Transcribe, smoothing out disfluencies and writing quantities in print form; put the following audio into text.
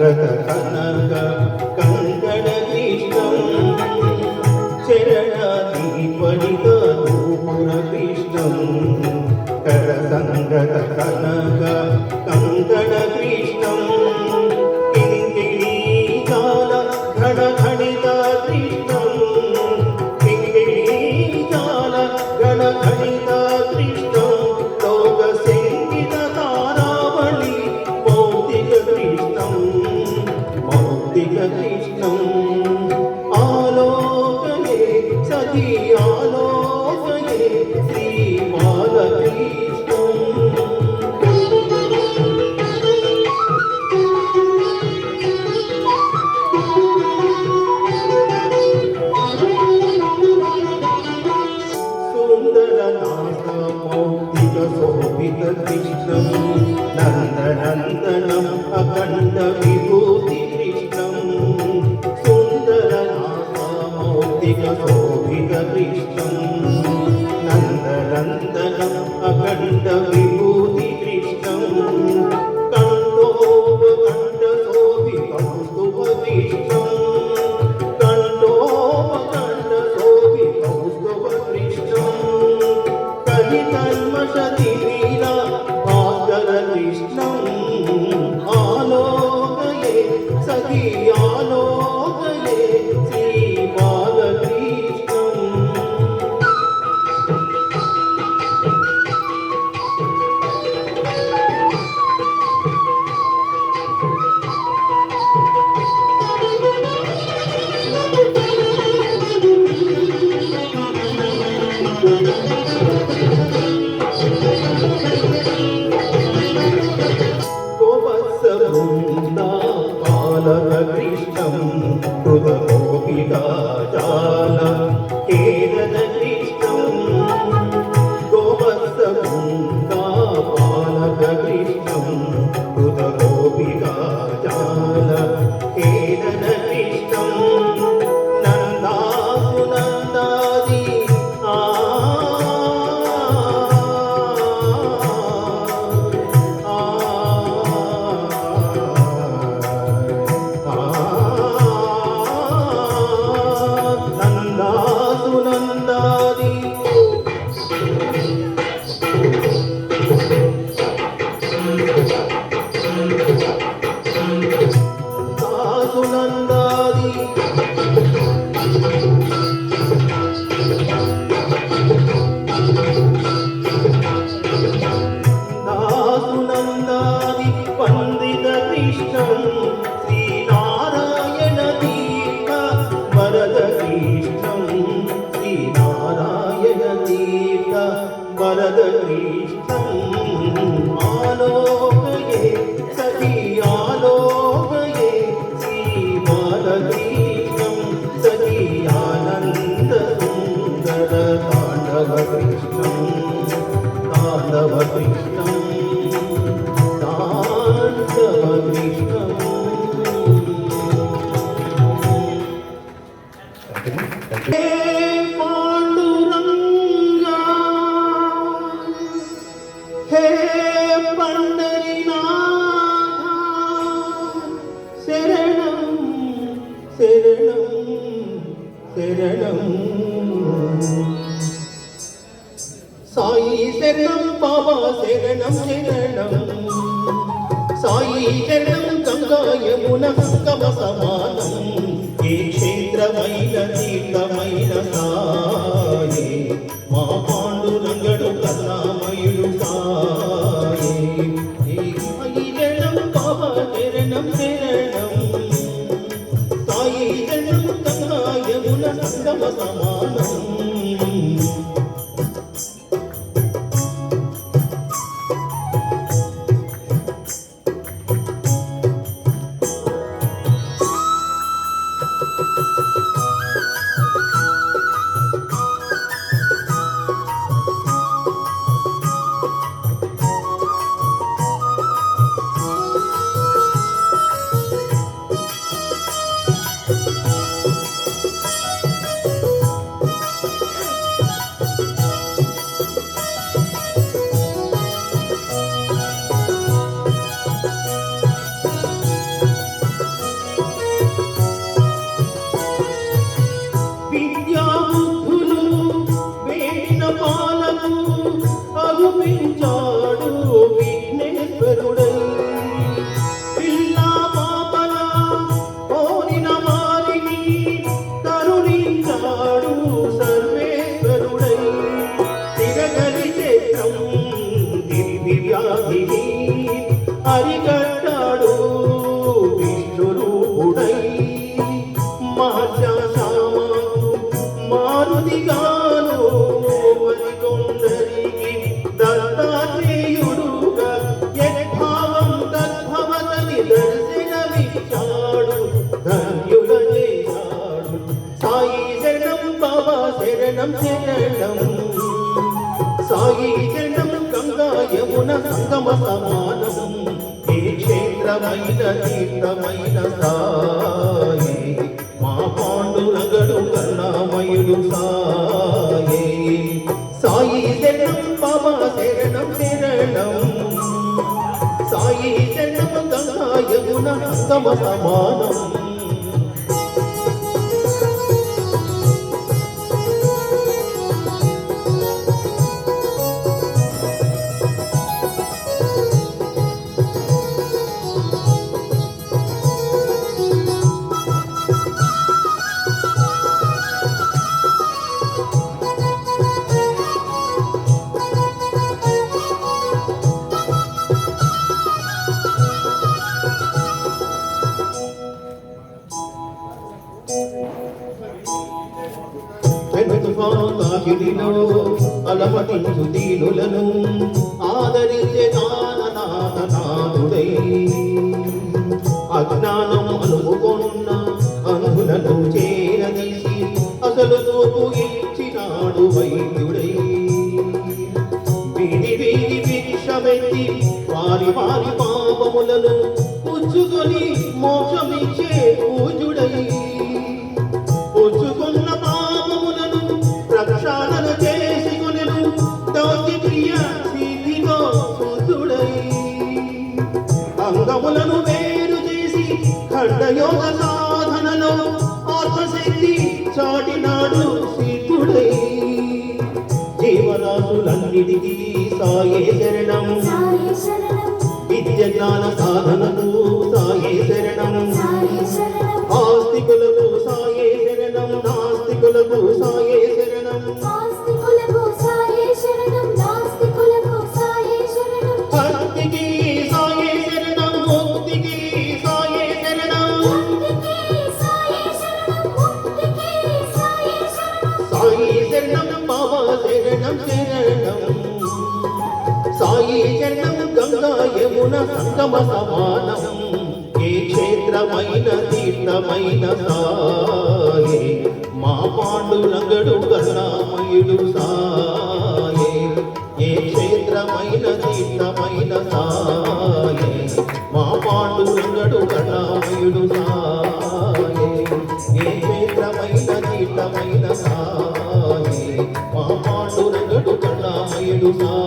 కనక కంకణ కృష్ణం చరణాధిపనిత రూపుర కృష్ణం కర సంగత కనక కంకణ కృష్ణం కింకిణీ కాల ఘన ఘణిత కృష్ణం కింకిణీ కాల ఘన ఘణిత కృష్ణం లోక సంగీత తారావళి మౌక్తిక కృష్ణం మౌక్తిక కృష్ణం ఆలోకయే సఖీ ఆలోకయే శ్రీ బాలకృష్ణం సుందరనాథ మౌక్తిక శోభిత కృష్ణం నందనందనం అఖండ విభూతి కృష్ణం సుందరనాథ మౌక్తిక శోభిత కృష్ణం నందనందనం అఖండ విభూతి కృష్ణం కంఠోపకంఠ శోభిత కౌస్తుభ కృష్ణం కంఠోపకంఠ శోభిత కౌస్తుభ కృష్ణం కలికల్మషతి లీలా భాస్కర కృష్ణం ఆలోకయే సఖీ ఆలోకయే శ్రీ బాలకృష్ణం గోవత్సవృందా పాలక కృష్ణం హృదగోపికా జాల కేరళ కృష్ణం గోవత్సవృందా పాలక కృష్ణం హృదగోపికా జాల కేరళ కృష్ణం నందాసు నందాది నందాసు నందాది దాసు నందాది దాసు నందాది వందిత కృష్ణం శ్రీనారాయణ దీర్ఘ వరద కృష్ణం శ్రీనారాయణ దీర్ఘ వరద కృష్ణం ఆలోకయే సఖీ ఆలోకయే శ్రీ బాలకృష్ణం సఖీ ఆనంద సుందర తాండవ కృష్ణం తాండవ కృష్ణం తాండవ కృష్ణం. హే పాండురంగా హే పండరీనాథ శరణం శరణం శరణం సాయి శరణం బాబా శరణం శరణం సాయి శరణం గంగా యమున సంగమ సమానం ఏ క్షేత్రమైన తీర్థమైన సాయి మా పాండురంగడు కరుణామయుడు సాయి ఏ సాయి శరణం బాబా శరణం శరణం సాయి శరణం గంగా యమున సంగమ సమానం సాయి శరణం బాబా శరణం శరణం సాయి శరణం గంగా యమున సంగమ సమానం ఏ క్షేత్రమైన తీర్థమైన సాయి మా పాండురంగడు కరుణామయుడు సాయి సాయి శరణం బాబా శరణం శరణం సాయి శరణం గంగా యమున సంగమ సమానం తాగిడిలో అలమటించు దీనులను ఆదరించే నాదుడై అజ్ఞానం అనుకున్న అంధులను చేరదీసి అసలు తోపు ఇచ్చినాడు వైద్యుడై వీడి వీడి భిక్షమెత్తి వారి వారి పాపములను పుచ్చుకొని మోక్షమిచ్చే పూజుడై పుచ్చుకున్న పాపములను ప్రక్షాళన చేసుకొనెను దౌతి ప్రియ సిద్ధితో శుద్ధుడై అంగములను వేరు చేసి ఖండయోగ సాధనలో ఆత్మశక్తి చాటినాడు సిద్ధుడై జీవరాశులన్నిటికీ సాయే శరణం విద్య జ్ఞాన సాధనకు సాయే శరణం ఆస్తికులకు సాయే శరణం నాస్తికులకు సాయే శరణం భక్తికి సాయే శరణం ముక్తికి సాయే శరణం సాయి శరణం బాబా శరణం శరణం సాయి శరణం గంగా యమున సంగమ సమానం ఏ క్షేత్రమైన తీర్థమైన సాయి మా పాండురంగడు కరుణామయుడు సాయి ఏ క్షేత్రమైన తీర్థమైన సాయి మా పాండురంగడు కరుణామయుడు సాయి ఏ క్షేత్రమైన తీర్థమైన సాయి మా పాండురంగడు కరుణామయుడు సాయి